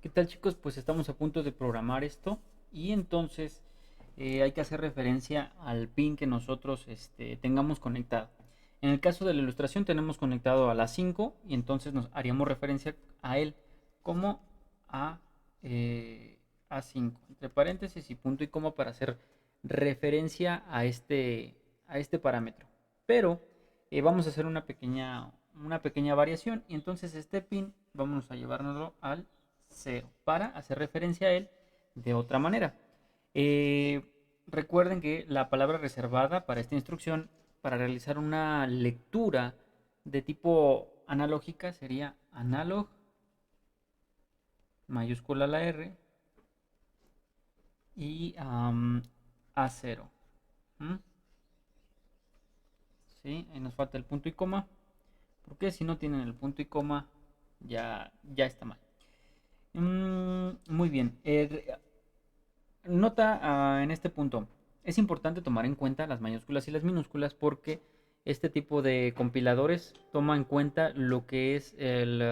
¿Qué tal, chicos? Pues estamos a punto de programar esto y entonces hay que hacer referencia al pin que nosotros tengamos conectado. En el caso de la ilustración tenemos conectado a las 5 y entonces nos haríamos referencia a él como a eh, A5, entre paréntesis y punto y coma para hacer referencia a este parámetro. Pero vamos a hacer una pequeña variación y entonces este pin vamos a llevárnoslo al cero para hacer referencia a él de otra manera. Eh, Recuerden que la palabra reservada para esta instrucción, para realizar una lectura de tipo analógica, sería analog, mayúscula la R, y A0. ¿Mm? ¿Sí? Ahí nos falta el punto y coma, porque si no tienen el punto y coma, ya está mal. Muy bien. Nota en este punto, es importante tomar en cuenta las mayúsculas y las minúsculas porque este tipo de compiladores toma en cuenta lo que es el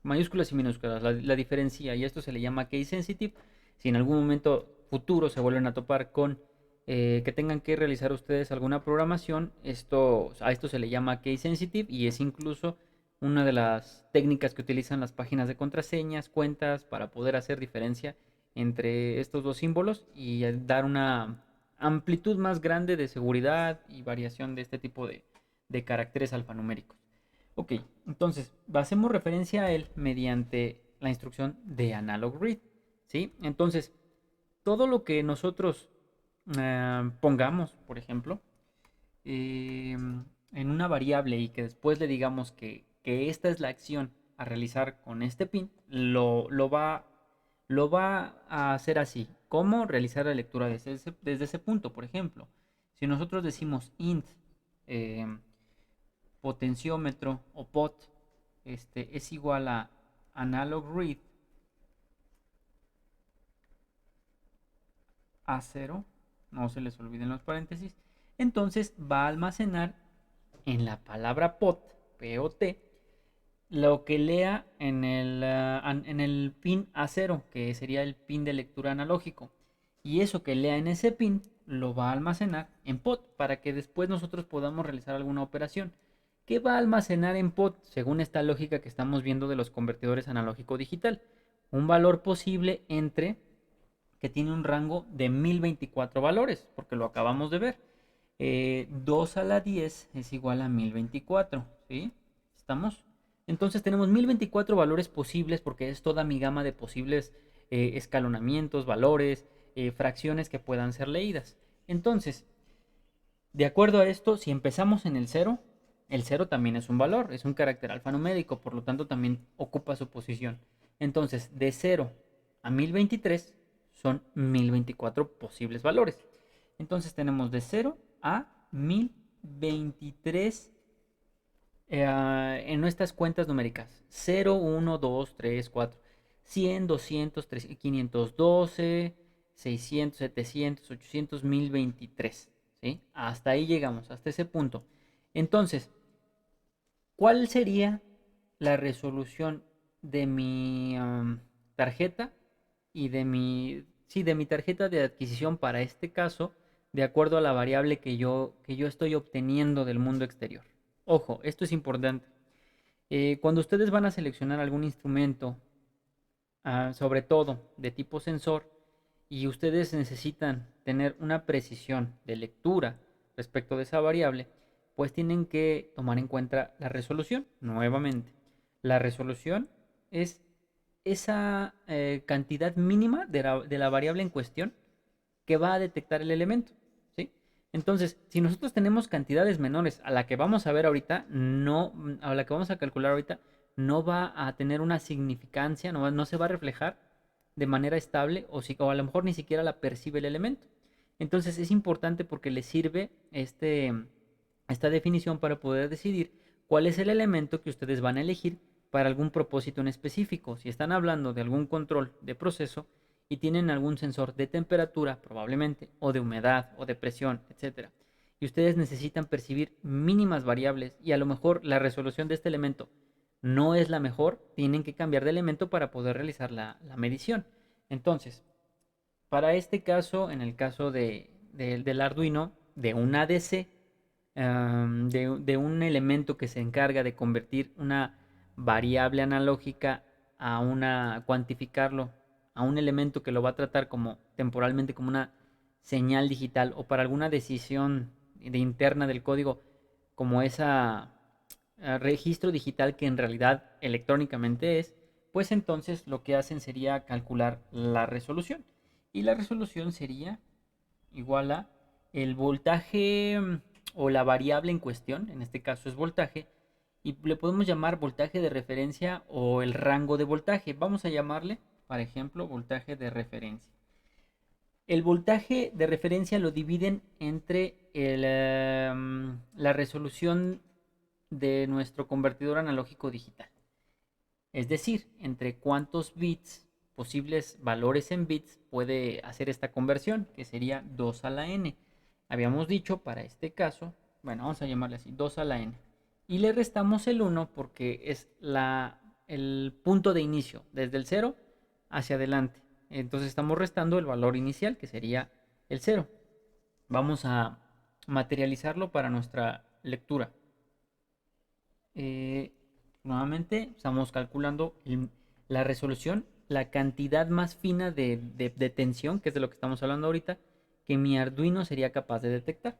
mayúsculas y minúsculas, la diferencia, y esto se le llama case sensitive. Si en algún momento futuro se vuelven a topar con que tengan que realizar ustedes alguna programación, a esto se le llama case sensitive y es incluso una de las técnicas que utilizan las páginas de contraseñas, cuentas, para poder hacer diferencia entre estos dos símbolos y dar una amplitud más grande de seguridad y variación de este tipo de caracteres alfanuméricos. Ok, entonces hacemos referencia a él mediante la instrucción de analog read, ¿sí? Entonces, todo lo que nosotros pongamos, por ejemplo, en una variable y que después le digamos que esta es la acción a realizar con este pin, lo va a hacer así. ¿Cómo realizar la lectura desde ese punto? Por ejemplo, si nosotros decimos int eh, potenciómetro o pot es igual a analog read a cero, no se les olviden los paréntesis, entonces va a almacenar en la palabra pot, lo que lea en el pin A0, que sería el pin de lectura analógico. Y eso que lea en ese pin lo va a almacenar en pot para que después nosotros podamos realizar alguna operación. ¿Qué va a almacenar en pot según esta lógica que estamos viendo de los convertidores analógico-digital? Un valor posible entre que tiene un rango de 1024 valores, porque lo acabamos de ver. 2 a la 10 es igual a 1024, ¿sí? ¿Estamos? Entonces tenemos 1024 valores posibles porque es toda mi gama de posibles escalonamientos, valores, fracciones que puedan ser leídas. Entonces, de acuerdo a esto, si empezamos en el cero también es un valor, es un carácter alfanumérico, por lo tanto también ocupa su posición. Entonces, de 0 a 1023 son 1024 posibles valores. Entonces tenemos de 0 a 1023 en nuestras cuentas numéricas. 0, 1, 2, 3, 4, 100, 200, 300, 512, 600, 700, 800, 1023. ¿Sí? Hasta ahí llegamos, hasta ese punto. Entonces, ¿cuál sería la resolución de mi tarjeta y de mi tarjeta de adquisición para este caso, de acuerdo a la variable que yo estoy obteniendo del mundo exterior? Ojo, esto es importante. Cuando ustedes van a seleccionar algún instrumento, sobre todo de tipo sensor, y ustedes necesitan tener una precisión de lectura respecto de esa variable, pues tienen que tomar en cuenta la resolución. Nuevamente, la resolución es esa cantidad mínima de la variable en cuestión que va a detectar el elemento, ¿sí? Entonces, si nosotros tenemos cantidades menores a la que vamos a ver ahorita, a la que vamos a calcular ahorita, no va a tener una significancia, no se va a reflejar de manera estable o a lo mejor ni siquiera la percibe el elemento. Entonces es importante porque le sirve esta definición para poder decidir cuál es el elemento que ustedes van a elegir para algún propósito en específico. Si están hablando de algún control de proceso y tienen algún sensor de temperatura, probablemente, o de humedad, o de presión, etcétera, y ustedes necesitan percibir mínimas variables y a lo mejor la resolución de este elemento no es la mejor, tienen que cambiar de elemento para poder realizar la medición. Entonces, para este caso, en el caso del Arduino, de un ADC, de un elemento que se encarga de convertir una variable analógica a cuantificarlo a un elemento que lo va a tratar como temporalmente como una señal digital o para alguna decisión interna del código como esa registro digital que en realidad electrónicamente es, pues entonces lo que hacen sería calcular la resolución. Y la resolución sería igual a el voltaje o la variable en cuestión, en este caso es voltaje, y le podemos llamar voltaje de referencia o el rango de voltaje. Vamos a llamarle, por ejemplo, voltaje de referencia. El voltaje de referencia lo dividen entre la resolución de nuestro convertidor analógico digital. Es decir, entre cuántos bits, posibles valores en bits, puede hacer esta conversión, que sería 2 a la n. Habíamos dicho para este caso, bueno, vamos a llamarle así, 2 a la n. Y le restamos el 1 porque es el punto de inicio, desde el 0 hacia adelante. Entonces estamos restando el valor inicial, que sería el 0. Vamos a materializarlo para nuestra lectura. Eh, Nuevamente estamos calculando la resolución, la cantidad más fina de tensión, que es de lo que estamos hablando ahorita, que mi Arduino sería capaz de detectar.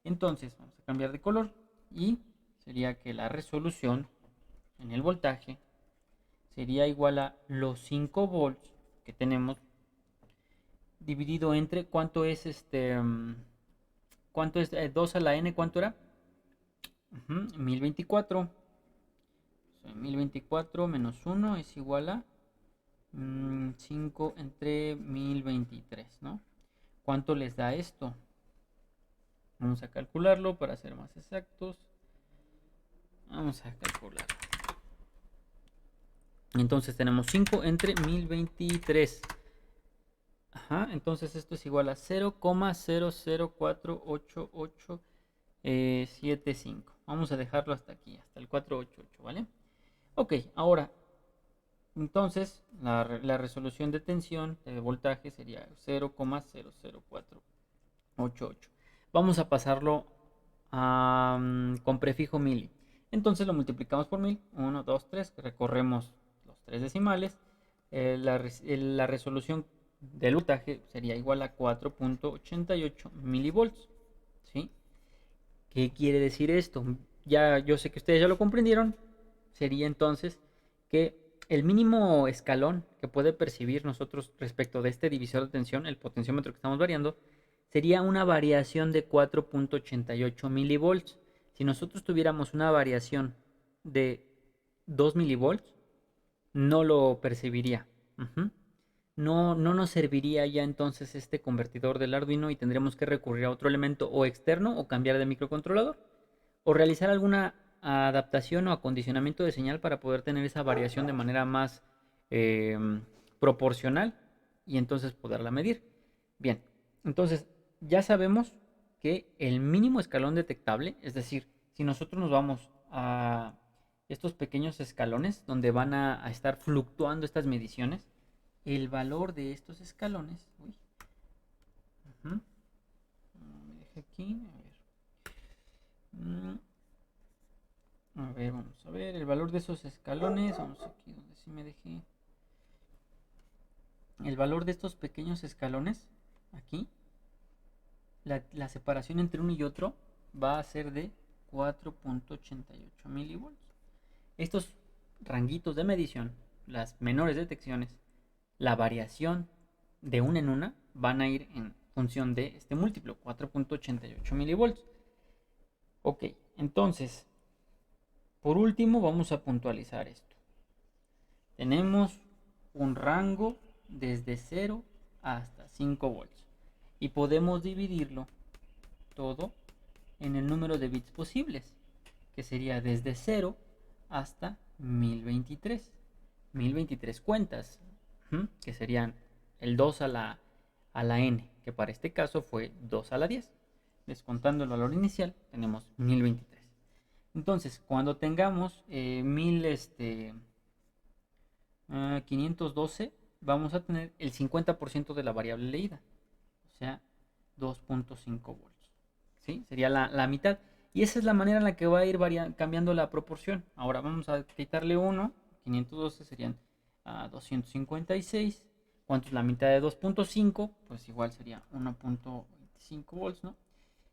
Entonces vamos a cambiar de color y sería que la resolución en el voltaje sería igual a los 5 volts que tenemos dividido entre cuánto es cuánto es 2 a la n, ¿cuánto era? 1024. 1024 menos 1 es igual a 5 entre 1023, ¿no? ¿Cuánto les da esto? Vamos a calcularlo para ser más exactos. Vamos a calcular. Entonces tenemos 5 entre 1023. Ajá, entonces esto es igual a 0,00488875. Vamos a dejarlo hasta aquí, hasta el 488, ¿vale? Ok, ahora, entonces la resolución de tensión de voltaje sería 0,00488. Vamos a pasarlo con prefijo mili. Entonces lo multiplicamos por 1000, 1, 2, 3, recorremos los tres decimales. La resolución del voltaje sería igual a 4.88 milivolts. ¿Sí? ¿Qué quiere decir esto? Ya yo sé que ustedes ya lo comprendieron. Sería entonces que el mínimo escalón que puede percibir nosotros respecto de este divisor de tensión, el potenciómetro que estamos variando, sería una variación de 4.88 milivolts. Si nosotros tuviéramos una variación de 2 milivolts, no lo percibiría. No nos serviría ya entonces este convertidor del Arduino y tendríamos que recurrir a otro elemento o externo o cambiar de microcontrolador o realizar alguna adaptación o acondicionamiento de señal para poder tener esa variación de manera más proporcional y entonces poderla medir. Bien, entonces ya sabemos que el mínimo escalón detectable, es decir, si nosotros nos vamos a estos pequeños escalones donde van a estar fluctuando estas mediciones, el valor de estos escalones, uy, me deja aquí, a ver, vamos a ver, el valor de esos escalones, vamos aquí donde sí me dejé, el valor de estos pequeños escalones, aquí, la separación entre uno y otro va a ser de 4.88 milivolts. Estos ranguitos de medición, las menores detecciones, la variación de una en una van a ir en función de este múltiplo, 4.88 milivolts. Ok, entonces, por último vamos a puntualizar esto. Tenemos un rango desde 0 hasta 5 volts y podemos dividirlo todo en el número de bits posibles, que sería desde 0 hasta 1023. 1023 cuentas, que serían el 2 a la n, que para este caso fue 2 a la 10. Descontando el valor inicial, tenemos 1023. Entonces, cuando tengamos 512, vamos a tener el 50% de la variable leída, o sea, 2.5 volts. ¿Sí? Sería la mitad. Y esa es la manera en la que va a ir cambiando la proporción. Ahora vamos a quitarle 1, 512 serían 256. ¿Cuánto es la mitad de 2.5? Pues igual sería 1.25 volts, ¿no?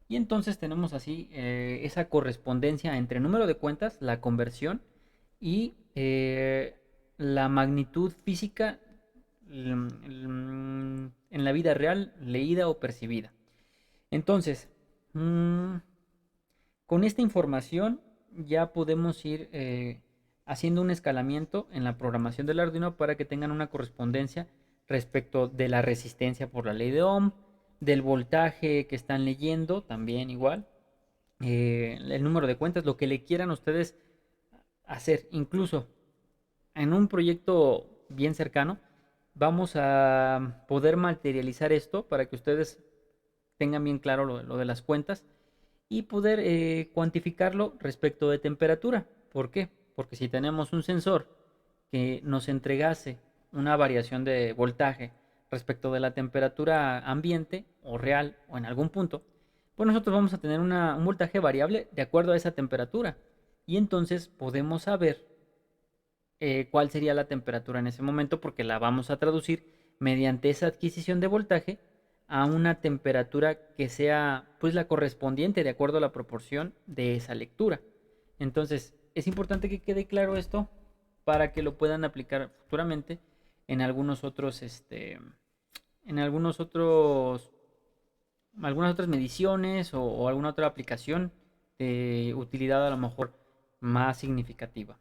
Y entonces tenemos así esa correspondencia entre número de cuentas, la conversión y la magnitud física en la vida real, leída o percibida. Entonces, con esta información ya podemos ir haciendo un escalamiento en la programación del Arduino para que tengan una correspondencia respecto de la resistencia por la ley de Ohm, del voltaje que están leyendo, también igual, el número de cuentas, lo que le quieran ustedes hacer. Incluso en un proyecto bien cercano, vamos a poder materializar esto para que ustedes tengan bien claro lo de las cuentas y poder cuantificarlo respecto de temperatura. ¿Por qué? Porque si tenemos un sensor que nos entregase una variación de voltaje respecto de la temperatura ambiente o real o en algún punto, pues nosotros vamos a tener un voltaje variable de acuerdo a esa temperatura. Y entonces podemos saber cuál sería la temperatura en ese momento porque la vamos a traducir mediante esa adquisición de voltaje a una temperatura que sea pues la correspondiente de acuerdo a la proporción de esa lectura. Entonces, es importante que quede claro esto para que lo puedan aplicar futuramente en algunos otros en algunas otras mediciones o alguna otra aplicación de utilidad a lo mejor más significativa.